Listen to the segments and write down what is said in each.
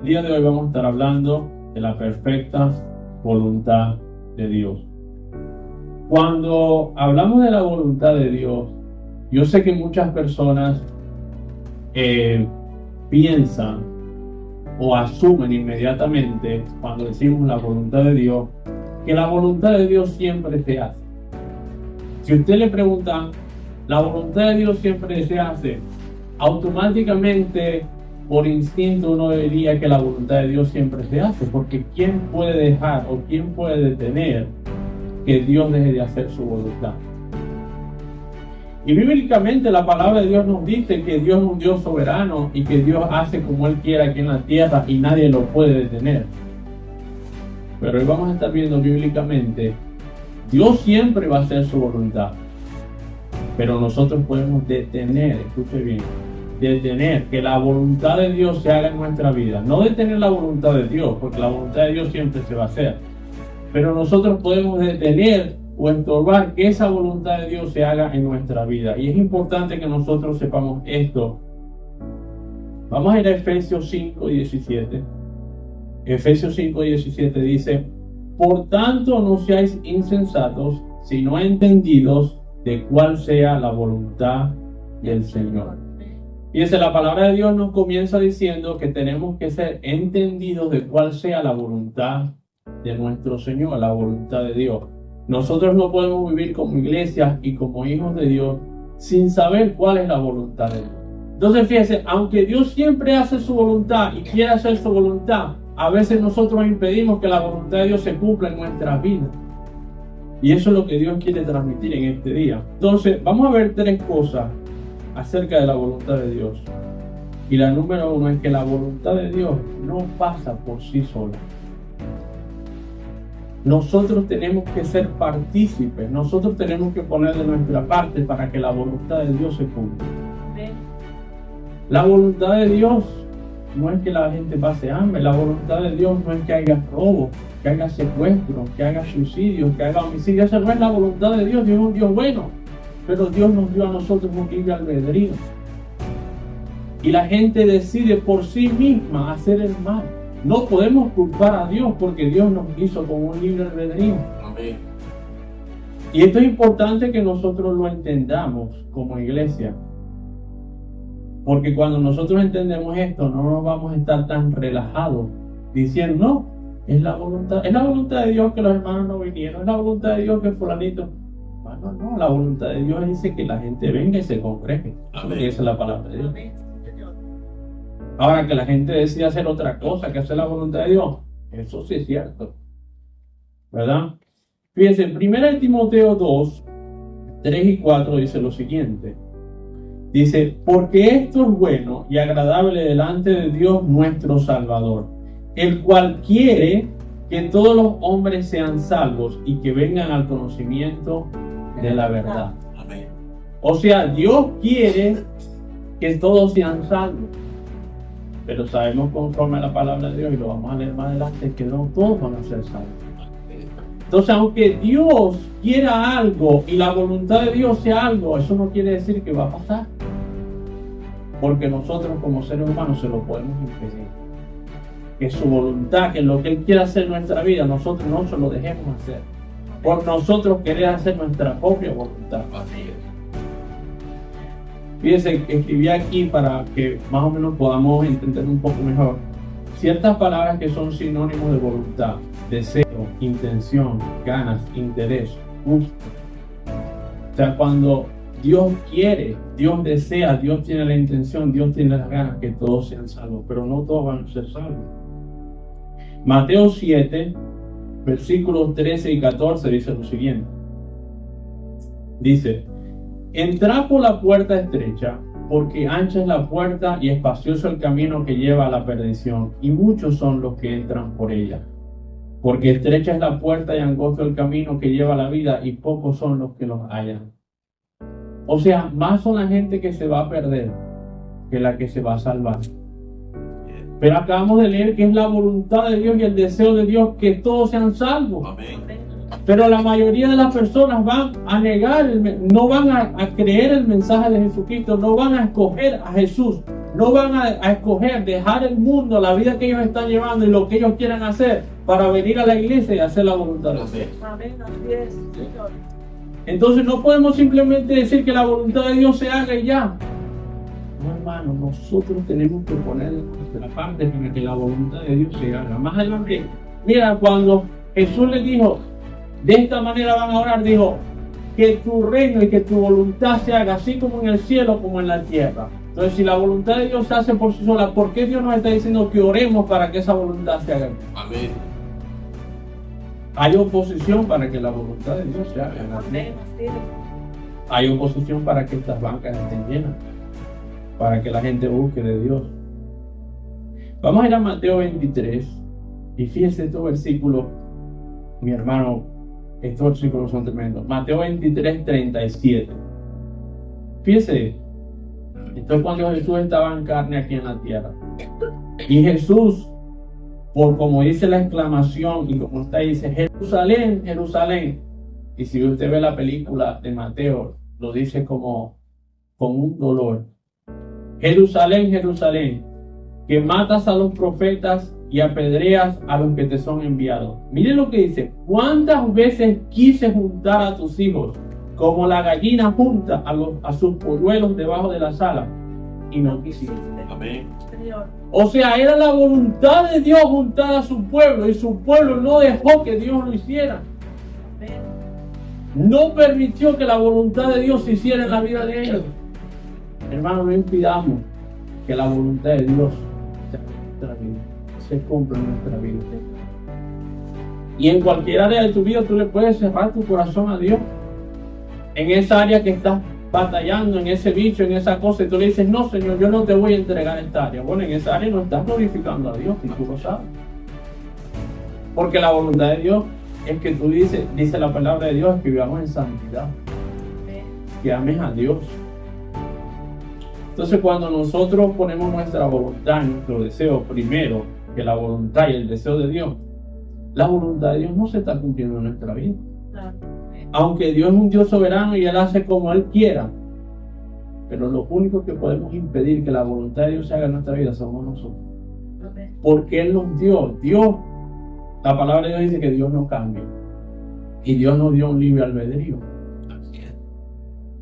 día de hoy vamos a estar hablando de la perfecta voluntad de Dios. Cuando hablamos de la voluntad de Dios, yo sé que muchas personas piensan o asumen inmediatamente, cuando decimos la voluntad de Dios, que la voluntad de Dios siempre se hace. Si usted le pregunta, la voluntad de Dios siempre se hace, automáticamente, por instinto, uno diría que la voluntad de Dios siempre se hace, porque ¿quién puede dejar o quién puede detener que Dios deje de hacer su voluntad? Y bíblicamente la palabra de Dios nos dice que Dios es un Dios soberano y que Dios hace como Él quiera aquí en la tierra y nadie lo puede detener. Pero hoy vamos a estar viendo bíblicamente, Dios siempre va a hacer su voluntad, pero nosotros podemos detener, escuche bien, detener que la voluntad de Dios se haga en nuestra vida. No detener la voluntad de Dios, porque la voluntad de Dios siempre se va a hacer, pero nosotros podemos detener o estorbar que esa voluntad de Dios se haga en nuestra vida. Y es importante que nosotros sepamos esto. Vamos a ir a Efesios 5:17. Efesios 5:17 dice: por tanto no seáis insensatos, sino entendidos de cuál sea la voluntad del Señor. Y la palabra de Dios nos comienza diciendo que tenemos que ser entendidos de cuál sea la voluntad de nuestro Señor, la voluntad de Dios. Nosotros no podemos vivir como iglesia y como hijos de Dios sin saber cuál es la voluntad de Dios. Entonces fíjense, aunque Dios siempre hace su voluntad y quiere hacer su voluntad, a veces nosotros impedimos que la voluntad de Dios se cumpla en nuestras vidas. Y eso es lo que Dios quiere transmitir en este día. Entonces vamos a ver tres cosas acerca de la voluntad de Dios. Y la número uno es que la voluntad de Dios no pasa por sí sola. Nosotros tenemos que ser partícipes, nosotros tenemos que poner de nuestra parte para que la voluntad de Dios se cumpla. La voluntad de Dios no es que la gente pase hambre, la voluntad de Dios no es que haya robo, que haya secuestro, que haya suicidio, que haya homicidio. Esa no es la voluntad de Dios. Dios es un Dios bueno, pero Dios nos dio a nosotros un libre albedrío. Y la gente decide por sí misma hacer el mal. No podemos culpar a Dios porque Dios nos hizo con un libre albedrío. Amén. Y esto es importante que nosotros lo entendamos como iglesia. Porque cuando nosotros entendemos esto, no nos vamos a estar tan relajados diciendo, no, es la voluntad de Dios que los hermanos no vinieron, es la voluntad de Dios que fulanito. No, la voluntad de Dios dice que la gente venga y se congregue. Esa es la palabra de Dios. Ahora, que la gente decida hacer otra cosa que hacer la voluntad de Dios, eso sí es cierto, ¿verdad? Fíjense, en 1 Timoteo 2, 3 y 4 dice lo siguiente. Dice, porque esto es bueno y agradable delante de Dios nuestro Salvador, el cual quiere que todos los hombres sean salvos y que vengan al conocimiento de la verdad. Amén. O sea, Dios quiere que todos sean salvos. Pero sabemos conforme a la palabra de Dios, y lo vamos a leer más adelante, que no todos van a ser salvos. Entonces, aunque Dios quiera algo y la voluntad de Dios sea algo, eso no quiere decir que va a pasar. Porque nosotros como seres humanos se lo podemos impedir. Que su voluntad, que lo que Él quiera hacer en nuestra vida, nosotros no se lo dejemos hacer. Por nosotros querer hacer nuestra propia voluntad. Fíjense, escribí aquí para que más o menos podamos entender un poco mejor ciertas palabras que son sinónimos de voluntad: deseo, intención, ganas, interés, gusto. O sea, cuando Dios quiere, Dios desea, Dios tiene la intención, Dios tiene las ganas que todos sean salvos, pero no todos van a ser salvos. Mateo 7, versículos 13 y 14 dice lo siguiente. Dice: entrad por la puerta estrecha, porque ancha es la puerta y espacioso el camino que lleva a la perdición, y muchos son los que entran por ella. Porque estrecha es la puerta y angosto el camino que lleva a la vida, y pocos son los que los hallan. O sea, más son la gente que se va a perder que la que se va a salvar. Pero acabamos de leer que es la voluntad de Dios y el deseo de Dios que todos sean salvos. Amén. Pero la mayoría de las personas van a negar, no van a creer el mensaje de Jesucristo, no van a escoger a Jesús, no van a escoger dejar el mundo, la vida que ellos están llevando y lo que ellos quieran hacer para venir a la iglesia y hacer la voluntad de Dios. Amén, así es, Señor. Entonces no podemos simplemente decir que la voluntad de Dios se haga y ya. No, hermano, nosotros tenemos que poner de nuestra parte para que la voluntad de Dios se haga. Más adelante, mira, cuando Jesús les dijo, de esta manera van a orar, dijo, que tu reino y que tu voluntad se haga así como en el cielo como en la tierra. Entonces, si la voluntad de Dios se hace por sí sola, ¿por qué Dios nos está diciendo que oremos para que esa voluntad se haga? Amén. Hay oposición para que la voluntad de Dios se haga. Amén. Hay oposición para que estas bancas estén llenas, para que la gente busque de Dios. Vamos a ir a Mateo 23 y fíjese estos versículos, mi hermano, estos versículos son tremendos. Mateo 23, 37. Fíjese, esto es cuando Jesús estaba en carne aquí en la tierra. Y Jesús, por como dice la exclamación y como está dice, Jerusalén, Jerusalén. Y si usted ve la película de Mateo, lo dice como con un dolor. Jerusalén, Jerusalén, que matas a los profetas y apedreas a los que te son enviados. Mire lo que dice, ¿cuántas veces quise juntar a tus hijos como la gallina junta a sus polluelos debajo de la sala? Y no quisiste. Amén. O sea, era la voluntad de Dios juntar a su pueblo y su pueblo no dejó que Dios lo hiciera. Amén. No permitió que la voluntad de Dios se hiciera en la vida de ellos. Hermano, no impidamos que la voluntad de Dios se cumpla en nuestra vida. Y en cualquier área de tu vida tú le puedes cerrar tu corazón a Dios. En esa área que estás batallando, en ese bicho, en esa cosa, y tú le dices, no, Señor, yo no te voy a entregar esta área. Bueno, en esa área no estás glorificando a Dios, y tú lo sabes. Porque la voluntad de Dios es que tú dice la palabra de Dios, que vivamos en santidad, que ames a Dios. Entonces, cuando nosotros ponemos nuestra voluntad, nuestro deseo primero que la voluntad y el deseo de Dios, la voluntad de Dios no se está cumpliendo en nuestra vida. Aunque Dios es un Dios soberano y Él hace como Él quiera, pero lo único que podemos impedir que la voluntad de Dios se haga en nuestra vida somos nosotros. Porque Él nos dio, la palabra de Dios dice que Dios no cambia. Y Dios nos dio un libre albedrío.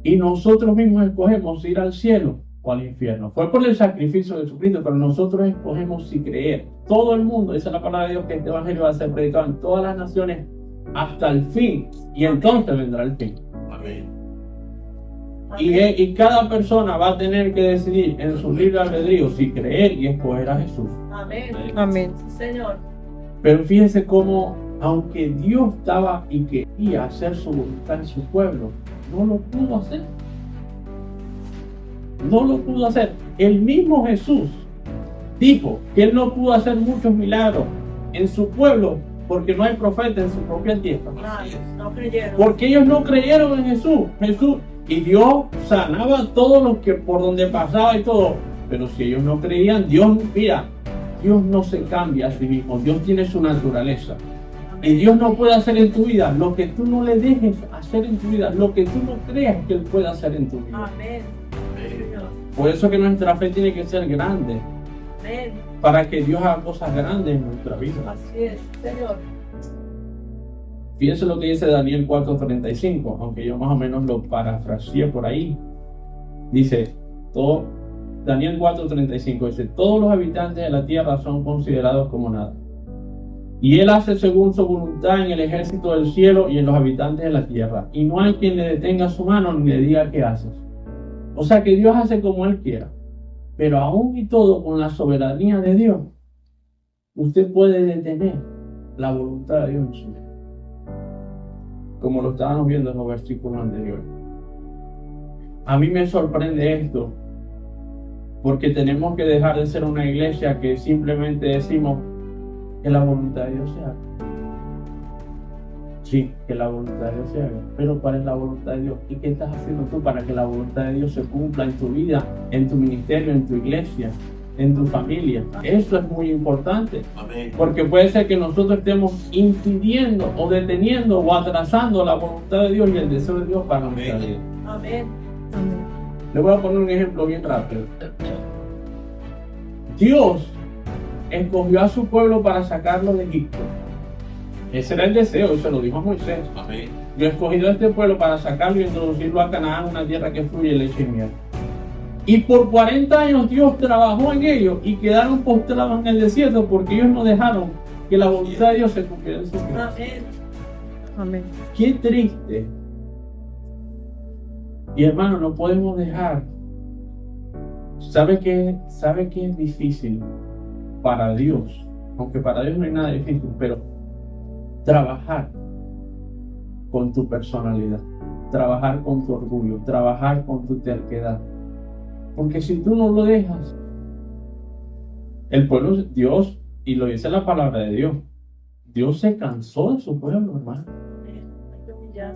Y nosotros mismos escogemos ir al cielo o al infierno. Fue por el sacrificio de Jesucristo, pero nosotros escogemos si creer. Todo el mundo, esa es la palabra de Dios, que este evangelio va a ser predicado en todas las naciones hasta el fin. Y entonces vendrá el fin. Amén. Y cada persona va a tener que decidir en su libre albedrío si creer y escoger a Jesús. Amén. Amén. Señor. Pero fíjese cómo, aunque Dios estaba y quería hacer su voluntad en su pueblo, no lo pudo hacer. No lo pudo hacer. El mismo Jesús dijo que Él no pudo hacer muchos milagros en su pueblo porque no hay profeta en su propia tierra. No creyeron. Porque ellos no creyeron en Jesús. Y Dios sanaba a todos los que por donde pasaba y todo. Pero si ellos no creían, Dios no se cambia a sí mismo. Dios tiene su naturaleza. Y Dios no puede hacer en tu vida lo que tú no le dejes hacer en tu vida, lo que tú no creas que Él puede hacer en tu vida. Amén. Por eso que nuestra fe tiene que ser grande. Amén. Para que Dios haga cosas grandes en nuestra vida. Así es, Señor. Fíjense lo que dice Daniel 4:35, aunque yo más o menos lo parafraseé por ahí. Dice, Daniel 4:35 dice, todos los habitantes de la tierra son considerados como nada. Y Él hace según su voluntad en el ejército del cielo y en los habitantes de la tierra. Y no hay quien le detenga su mano ni le diga qué haces. O sea que Dios hace como Él quiera. Pero aún y todo con la soberanía de Dios, usted puede detener la voluntad de Dios en su vida. Como lo estábamos viendo en los versículos anteriores. A mí me sorprende esto, porque tenemos que dejar de ser una iglesia que simplemente decimos que la voluntad de Dios se haga. Sí, que la voluntad de Dios se haga. Pero ¿cuál es la voluntad de Dios? ¿Y qué estás haciendo tú para que la voluntad de Dios se cumpla en tu vida, en tu ministerio, en tu iglesia, en tu familia? Eso es muy importante. Amén. Porque puede ser que nosotros estemos impidiendo o deteniendo o atrasando la voluntad de Dios y el deseo de Dios para nuestra vida. Amén. Le voy a poner un ejemplo bien rápido. Dios escogió a su pueblo para sacarlo de Egipto. Ese era el deseo, y se lo dijo a Moisés. Amén. Yo he escogido a este pueblo para sacarlo y introducirlo a Canaán, una tierra que fluye leche y miel. Y por 40 años Dios trabajó en ellos y quedaron postrados en el desierto porque ellos no dejaron que la voluntad de Dios se cumpliera en su vida. Amén. Amén. Qué triste. Y hermano, no podemos dejar. ¿Sabe qué es difícil para Dios? Aunque para Dios no hay nada difícil, pero trabajar con tu personalidad, trabajar con tu orgullo, trabajar con tu terquedad. Porque si tú no lo dejas, el pueblo, Dios, y lo dice la palabra de Dios, Dios se cansó de su pueblo, hermano.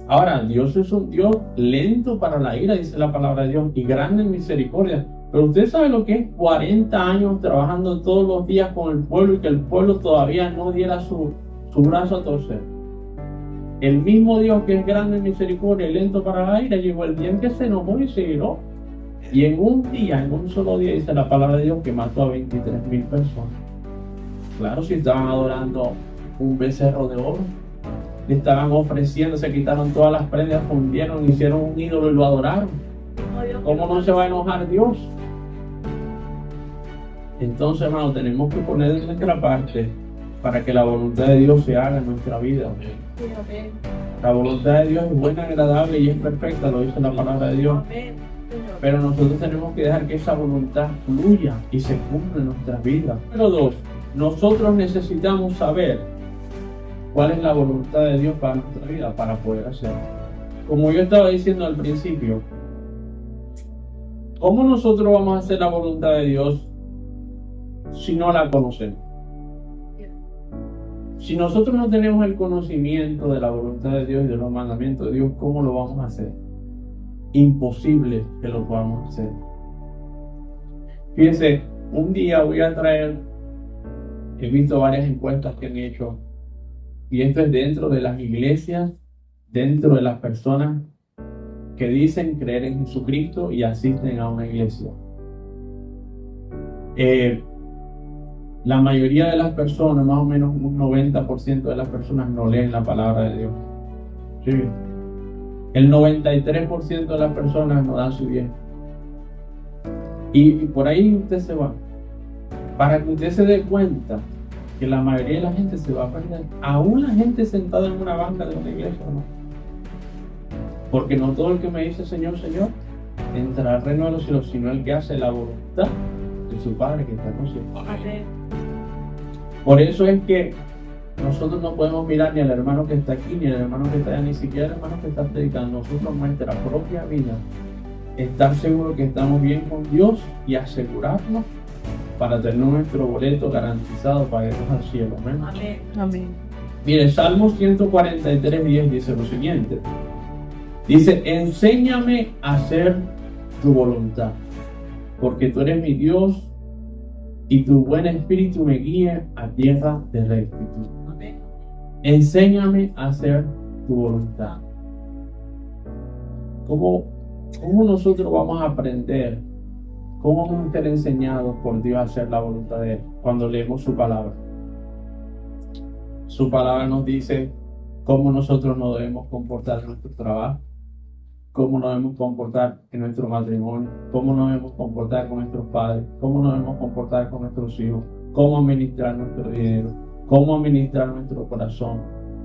Ahora, Dios es un Dios lento para la ira, dice la palabra de Dios, y grande en misericordia. Pero usted sabe lo que es 40 años trabajando todos los días con el pueblo y que el pueblo todavía no diera su brazo a torcer. El mismo Dios que es grande en misericordia y lento para la ira, llegó el día en que se enojó y se iró. Y en un solo día, dice la palabra de Dios, que mató a 23,000 personas. Claro, si estaban adorando un becerro de oro, estaban ofreciendo, se quitaron todas las prendas, fundieron, hicieron un ídolo y lo adoraron. ¿Cómo no se va a enojar Dios? Entonces, hermano, tenemos que poner de nuestra parte para que la voluntad de Dios se haga en nuestra vida. Amén. La voluntad de Dios es buena, agradable y es perfecta, lo dice la palabra de Dios. Amén. Señor. Pero nosotros tenemos que dejar que esa voluntad fluya y se cumpla en nuestras vidas. Número 2, nosotros necesitamos saber cuál es la voluntad de Dios para nuestra vida, para poder hacerlo. Como yo estaba diciendo al principio, ¿cómo nosotros vamos a hacer la voluntad de Dios si no la conocemos? Si nosotros no tenemos el conocimiento de la voluntad de Dios y de los mandamientos de Dios, ¿cómo lo vamos a hacer? Imposible que lo podamos hacer. Fíjense, un día voy a traer, he visto varias encuestas que han hecho, y esto es dentro de las iglesias, dentro de las personas que dicen creer en Jesucristo y asisten a una iglesia. La mayoría de las personas, más o menos un 90% de las personas no leen la palabra de Dios. ¿Sí? El 93% de las personas no dan su diezmo. Y por ahí usted se va. Para que usted se dé cuenta que la mayoría de la gente se va a perder. Aún la gente sentada en una banca de una iglesia, ¿no? Porque no todo el que me dice Señor, Señor, entrará al reino de los cielos, sino el que hace la voluntad de su Padre que está en los cielos. Amén. Por eso es que nosotros no podemos mirar ni al hermano que está aquí, ni al hermano que está allá, ni siquiera al hermano que está predicando. Nosotros, nuestra propia vida, estar seguros que estamos bien con Dios y asegurarnos para tener nuestro boleto garantizado para irnos al cielo. Amén. Amén. Amén. Mire, Salmo 143:10 dice lo siguiente. Dice, enséñame a hacer tu voluntad, porque tú eres mi Dios y tu buen espíritu me guía a tierra de rectitud. Amén. Enséñame a hacer tu voluntad. ¿Cómo nosotros vamos a aprender? ¿Cómo vamos a ser enseñados por Dios a hacer la voluntad de Él cuando leemos su palabra? Su palabra nos dice cómo nosotros nos debemos comportar en nuestro trabajo, cómo nos debemos comportar en nuestro matrimonio, cómo nos debemos comportar con nuestros padres, cómo nos debemos comportar con nuestros hijos, cómo administrar nuestro dinero, cómo administrar nuestro corazón,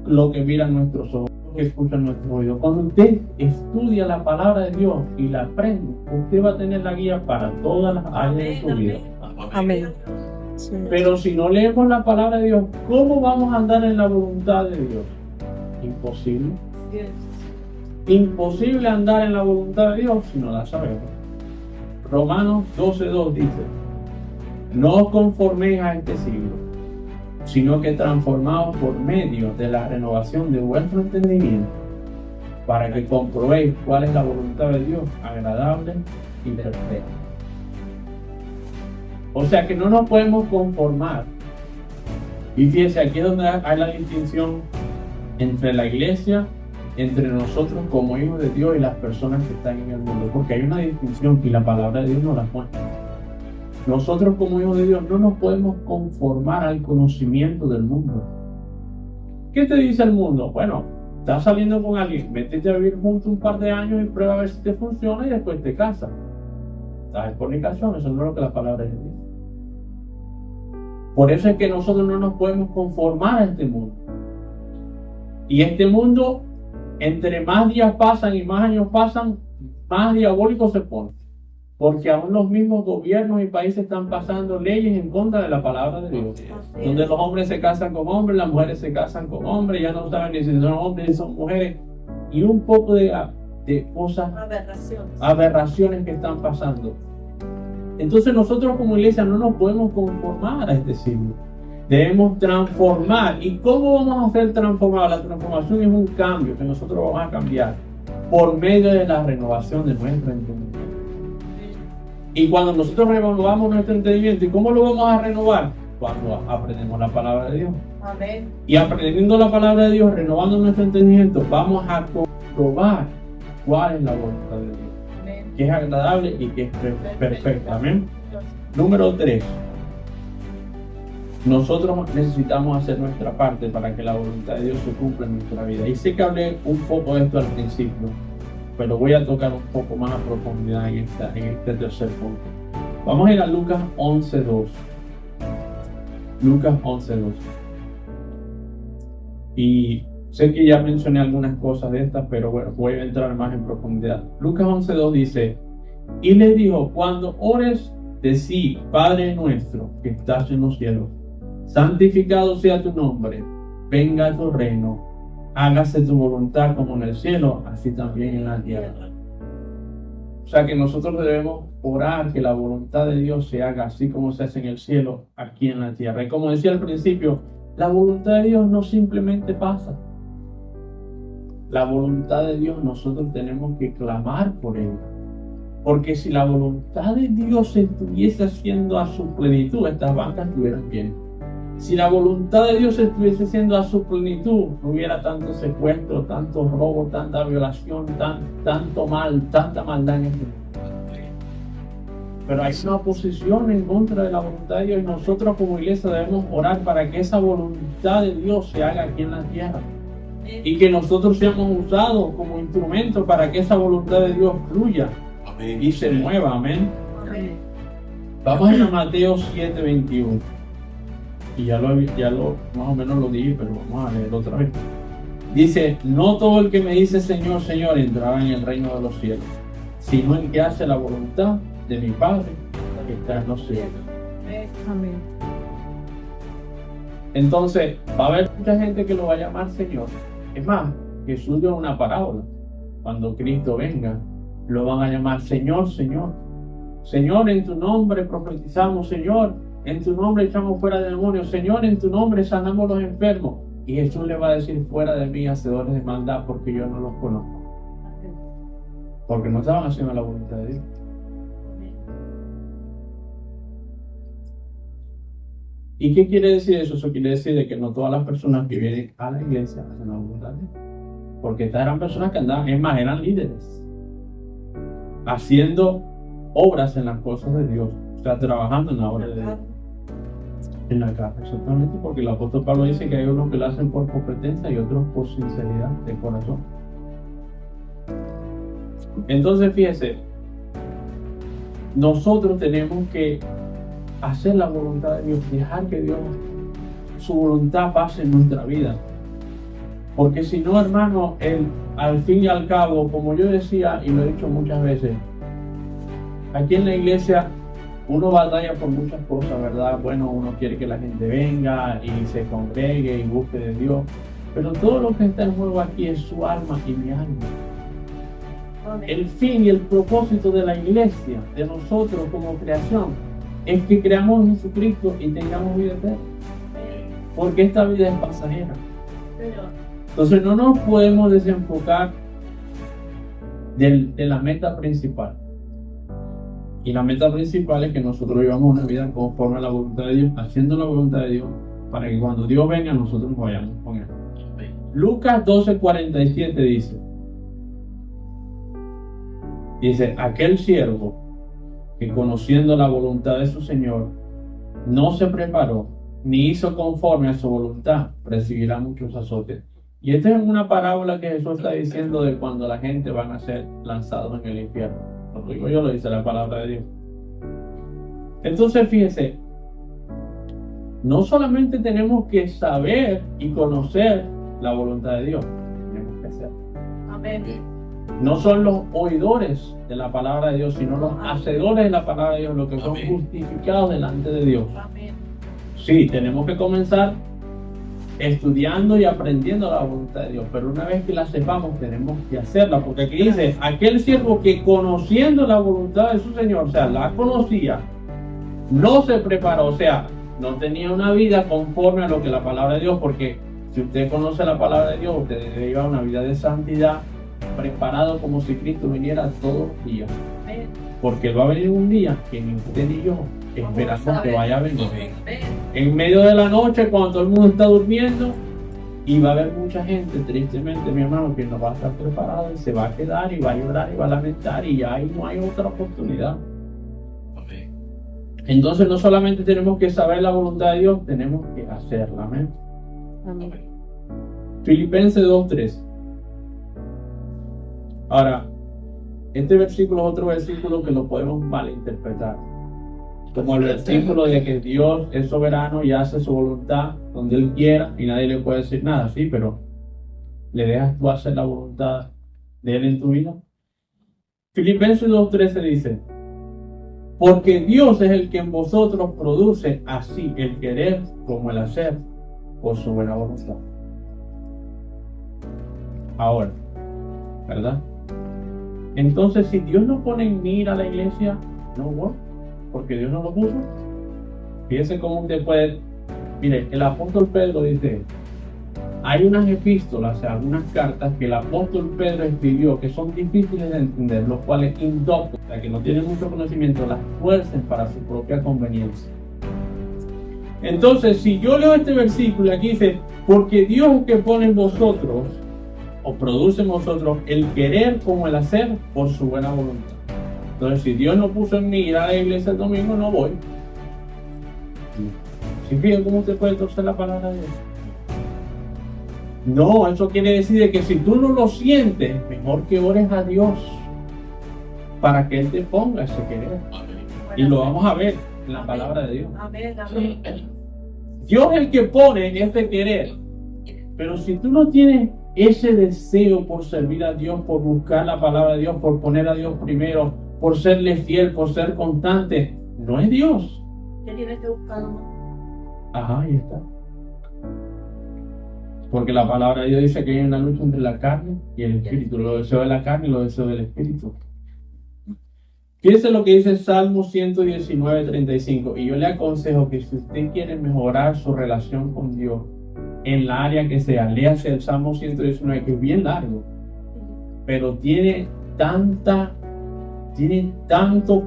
lo que miran nuestros ojos, lo que escuchan nuestros oídos. Cuando usted estudia la palabra de Dios y la aprende, usted va a tener la guía para todas las áreas de su vida. Amén. Sí. Pero si no leemos la palabra de Dios, ¿cómo vamos a andar en la voluntad de Dios? Imposible. Yes. Imposible andar en la voluntad de Dios si no la sabemos. Romanos 12:2 dice, no os conforméis a este siglo, sino que transformaos por medio de la renovación de vuestro entendimiento, para que comprobéis cuál es la voluntad de Dios, agradable y perfecta. O sea que no nos podemos conformar. Y fíjense, aquí es donde hay la distinción entre la iglesia, entre nosotros como hijos de Dios y las personas que están en el mundo, porque hay una distinción y la palabra de Dios nos la muestra. nosotros como hijos de Dios no nos podemos conformar al conocimiento del mundo. ¿Qué te dice el mundo? Bueno, estás saliendo con alguien, métete a vivir junto un par de años y prueba a ver si te funciona y después te casas. Estás en fornicación, eso no es lo que la palabra de Dios dice. Por eso es que nosotros no nos podemos conformar a este mundo. Y este mundo, entre más días pasan y más años pasan, más diabólico se pone. Porque aún los mismos gobiernos y países están pasando leyes en contra de la palabra de Dios. Donde los hombres se casan con hombres, las mujeres se casan con hombres, ya no saben ni si son hombres ni son mujeres. Y un poco de cosas, aberraciones que están pasando. Entonces nosotros como iglesia no nos podemos conformar a este siglo. Debemos transformar. ¿Y cómo vamos a hacer transformar? La transformación es un cambio que nosotros vamos a cambiar por medio de la renovación de nuestro entendimiento. Y cuando nosotros renovamos nuestro entendimiento, ¿y cómo lo vamos a renovar? Cuando aprendemos la palabra de Dios. Amén. Y aprendiendo la palabra de Dios, renovando nuestro entendimiento, vamos a comprobar cuál es la voluntad de Dios. Amén. Que es agradable y que es perfecta. Amén. Número 3. Nosotros necesitamos hacer nuestra parte para que la voluntad de Dios se cumpla en nuestra vida. Y sé que hablé un poco de esto al principio, pero voy a tocar un poco más a profundidad en este tercer punto. Vamos a ir a Lucas 11:2. Lucas 11:2. Y sé que ya mencioné algunas cosas de estas, pero bueno, voy a entrar más en profundidad. Lucas 11:2 dice: y les dijo, cuando ores, decí, Padre nuestro que estás en los cielos, santificado sea tu nombre, venga tu reino, hágase tu voluntad como en el cielo, así también en la tierra. O sea que nosotros debemos orar que la voluntad de Dios se haga así como se hace en el cielo, aquí en la tierra. Y como decía al principio, la voluntad de Dios no simplemente pasa. La voluntad de Dios nosotros tenemos que clamar por ella. Porque si la voluntad de Dios se estuviese haciendo a su plenitud, estas bancas estuvieran bien. Si la voluntad de Dios estuviese haciendo a su plenitud, no hubiera tanto secuestro, tanto robo, tanta violación, tanto mal, tanta maldad en el mundo. Pero hay una oposición en contra de la voluntad de Dios y nosotros como iglesia debemos orar para que esa voluntad de Dios se haga aquí en la tierra. Y que nosotros seamos usados como instrumentos para que esa voluntad de Dios fluya y se mueva. Amén. Amén. Vamos a ir a Mateo 7:21. Y ya lo más o menos lo dije, pero vamos a leerlo otra vez. Dice: no todo el que me dice Señor, Señor entrará en el reino de los cielos, sino el que hace la voluntad de mi Padre que está en los cielos. Amén. Entonces va a haber mucha gente que lo va a llamar Señor. Es más, Jesús dio una parábola. Cuando Cristo venga, lo van a llamar Señor, Señor. Señor, en tu nombre profetizamos, Señor, en tu nombre echamos fuera de demonios, Señor, en tu nombre sanamos los enfermos. Y Jesús le va a decir: fuera de mí, hacedores de maldad, porque yo no los conozco. Porque no estaban haciendo la voluntad de Dios. ¿Y qué quiere decir eso? Eso quiere decir de que no todas las personas que vienen a la iglesia hacen la voluntad de Dios. Porque estas eran personas que andaban, es más, eran líderes, haciendo obras en las cosas de Dios, o sea, trabajando en la obra de Dios. En la casa, exactamente, porque el apóstol Pablo dice que hay unos que lo hacen por competencia y otros por sinceridad de corazón. Entonces, fíjese, nosotros tenemos que hacer la voluntad de Dios, dejar que Dios, su voluntad pase en nuestra vida. Porque si no, hermano, al fin y al cabo, como yo decía y lo he dicho muchas veces, aquí en la iglesia uno batalla por muchas cosas, ¿verdad? Bueno, uno quiere que la gente venga y se congregue y busque de Dios, pero todo lo que está en juego aquí es su alma y mi alma. El fin y el propósito de la iglesia, de nosotros como creación, es que creamos en Jesucristo y tengamos vida eterna. Porque esta vida es pasajera. Entonces no nos podemos desenfocar de la meta principal. Y la meta principal es que nosotros vivamos una vida conforme a la voluntad de Dios, haciendo la voluntad de Dios, para que cuando Dios venga nosotros nos vayamos con Él. Lucas 12:47 dice: aquel siervo que conociendo la voluntad de su Señor, no se preparó ni hizo conforme a su voluntad, recibirá muchos azotes. Y esta es una parábola que Jesús está diciendo de cuando la gente van a ser lanzados en el infierno. No lo digo yo, lo dice la palabra de Dios. Entonces fíjese, no solamente tenemos que saber y conocer la voluntad de Dios, tenemos que hacerlo. Amén. No son los oidores de la palabra de Dios, sino los hacedores de la palabra de Dios, los que son justificados delante de Dios. Amén. Sí, tenemos que comenzar estudiando y aprendiendo la voluntad de Dios, pero una vez que la sepamos tenemos que hacerla, porque aquí dice, aquel siervo que conociendo la voluntad de su Señor, o sea, la conocía, no se preparó, o sea, no tenía una vida conforme a lo que la palabra de Dios, porque si usted conoce la palabra de Dios, usted debe llevar una vida de santidad, preparado como si Cristo viniera todos los días, Amén. porque Él va a venir un día que ni usted ni yo esperamos que vaya a venir. Amén. En medio de la noche, cuando todo el mundo está durmiendo, y va a haber mucha gente, tristemente, mi hermano, que no va a estar preparado y se va a quedar y va a llorar y va a lamentar, y ahí no hay otra oportunidad. Entonces, no solamente tenemos que saber la voluntad de Dios, tenemos que hacerla. Amén. Amén. Filipenses 2:3. Ahora, este versículo es otro versículo que lo podemos malinterpretar. Como el versículo de que Dios es soberano y hace su voluntad donde Él quiera y nadie le puede decir nada. Sí, pero ¿le dejas tú hacer la voluntad de Él en tu vida? Filipenses 2:13 dice, porque Dios es el que en vosotros produce así el querer como el hacer por su buena voluntad. Ahora, ¿verdad? Entonces, si Dios no pone en mí ir a la iglesia, no voy, porque Dios no lo puso. Fíjese cómo usted puede. Mire, el apóstol Pedro dice, hay unas epístolas, o sea, algunas cartas que el apóstol Pedro escribió que son difíciles de entender, los cuales indoctos, o sea, que no tienen mucho conocimiento, las fuercen para su propia conveniencia. Entonces, si yo leo este versículo, aquí dice, porque Dios es el que pone en vosotros, o produce en vosotros, el querer como el hacer por su buena voluntad. Entonces, si Dios no puso en mí ir a la iglesia el domingo, no voy. ¿Sí fíjense cómo usted puede torcer la palabra de Dios? No, eso quiere decir de que si tú no lo sientes, mejor que ores a Dios para que Él te ponga ese querer. Y lo vamos a ver en la palabra de Dios. Amén. Amén. Dios es el que pone este querer. Pero si tú no tienes ese deseo por servir a Dios, por buscar la palabra de Dios, por poner a Dios primero, por serle fiel, por ser constante, no es Dios. ¿Qué tienes que buscar? Ajá, ahí está. Porque la palabra de Dios dice que hay una lucha entre la carne y el espíritu, los deseos de la carne y los deseos del espíritu. Fíjense lo que dice Salmo 119:35. Y yo le aconsejo que si usted quiere mejorar su relación con Dios, en la área que sea, léase el Salmo 119, que es bien largo, pero tiene tanto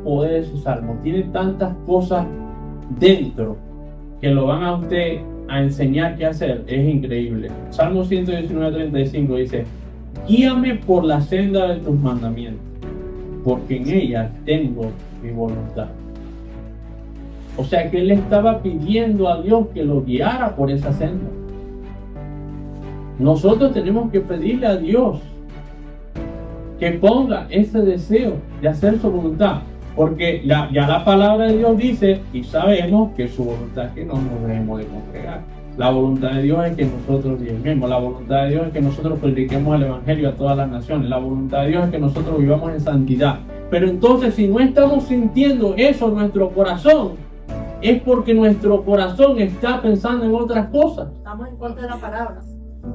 poder ese Salmo, tiene tantas cosas dentro que lo van a usted a enseñar qué hacer. Es increíble. Salmo 119:35 dice, guíame por la senda de tus mandamientos, porque en ella tengo mi voluntad. O sea que él estaba pidiendo a Dios que lo guiara por esa senda. Nosotros tenemos que pedirle a Dios que ponga ese deseo de hacer su voluntad, porque ya la palabra de Dios dice y sabemos que su voluntad es que no nos debemos de congregar. La voluntad de Dios es que nosotros diezmemos, la voluntad de Dios es que nosotros prediquemos el evangelio a todas las naciones, la voluntad de Dios es que nosotros vivamos en santidad. Pero entonces, si no estamos sintiendo eso en nuestro corazón, es porque nuestro corazón está pensando en otras cosas. Estamos en contra de la palabra.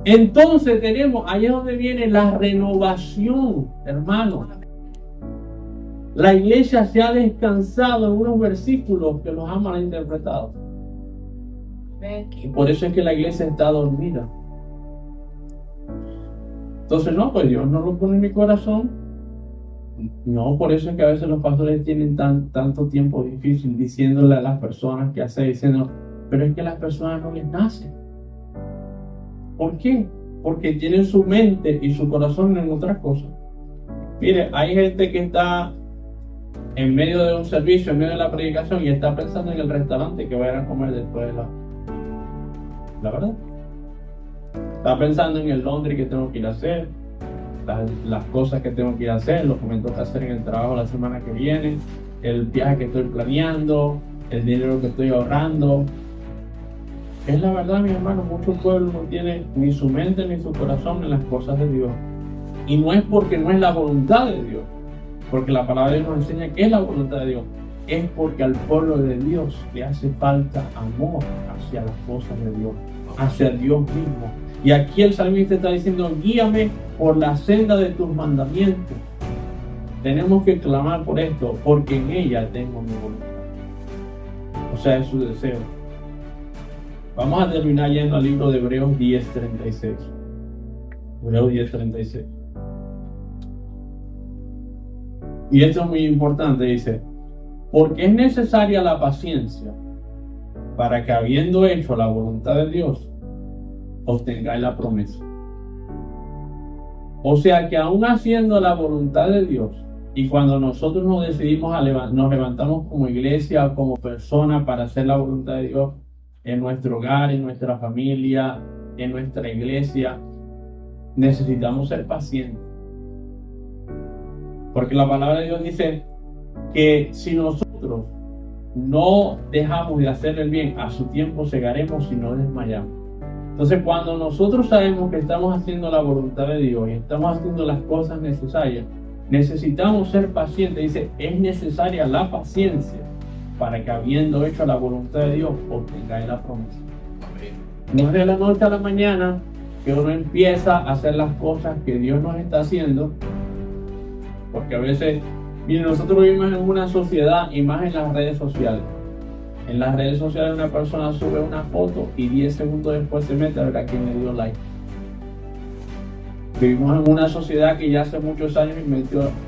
Entonces tenemos, ahí es donde viene la renovación, hermano. La iglesia se ha descansado en unos versículos que los ha malinterpretado. Y por eso es que la iglesia está dormida. Entonces, no, pues Dios no lo pone en mi corazón. No, por eso es que a veces los pastores tienen tanto tiempo difícil diciéndole a las personas qué hacer, diciendo, pero es que las personas no les nacen. ¿Por qué? Porque tienen su mente y su corazón en otras cosas. Mire, hay gente que está en medio de un servicio, en medio de la predicación, y está pensando en el restaurante que vayan a comer después de la verdad. Está pensando en el laundry que tengo que ir a hacer, las cosas que tengo que ir a hacer, los que me toca hacer en el trabajo la semana que viene, el viaje que estoy planeando, el dinero que estoy ahorrando. Es la verdad, mi hermano, muchos pueblos no tienen ni su mente ni su corazón en las cosas de Dios. Y no es porque no es la voluntad de Dios, porque la palabra de Dios nos enseña que es la voluntad de Dios. Es porque al pueblo de Dios le hace falta amor hacia las cosas de Dios, hacia Dios mismo. Y aquí el salmista está diciendo: guíame por la senda de tus mandamientos. Tenemos que clamar por esto, porque en ella tengo mi voluntad. O sea, es su deseo. Vamos a terminar yendo al libro de Hebreos 10:36. Hebreos 10:36. Y esto es muy importante, dice: porque es necesaria la paciencia para que, habiendo hecho la voluntad de Dios, obtengáis la promesa. O sea que aún haciendo la voluntad de Dios, y cuando nosotros nos decidimos nos levantamos como iglesia o como persona para hacer la voluntad de Dios en nuestro hogar, en nuestra familia, en nuestra iglesia, necesitamos ser pacientes. Porque la palabra de Dios dice que si nosotros no dejamos de hacer el bien, a su tiempo segaremos y no desmayamos. Entonces, cuando nosotros sabemos que estamos haciendo la voluntad de Dios y estamos haciendo las cosas necesarias, necesitamos ser pacientes. Dice: es necesaria la paciencia para que, habiendo hecho la voluntad de Dios, obtengáis la promesa. No es de la noche a la mañana que uno empieza a hacer las cosas que Dios nos está haciendo, porque a veces, miren, nosotros vivimos en una sociedad, y más en las redes sociales. En las redes sociales una persona sube una foto y 10 segundos después se mete a ver a quién le dio like. Vivimos en una sociedad que ya hace muchos años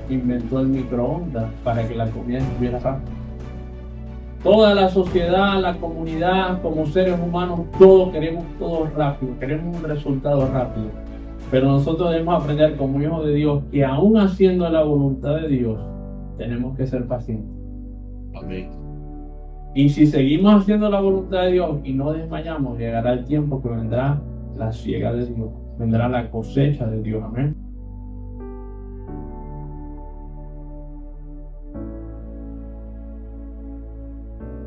inventó el microondas para que la comida estuviera rápida. Toda la sociedad, la comunidad, como seres humanos, todos queremos todo rápido, queremos un resultado rápido. Pero nosotros debemos aprender como hijos de Dios que, aún haciendo la voluntad de Dios, tenemos que ser pacientes. Amén. Y si seguimos haciendo la voluntad de Dios y no desmayamos, llegará el tiempo que vendrá la siega de Dios, vendrá la cosecha de Dios. Amén.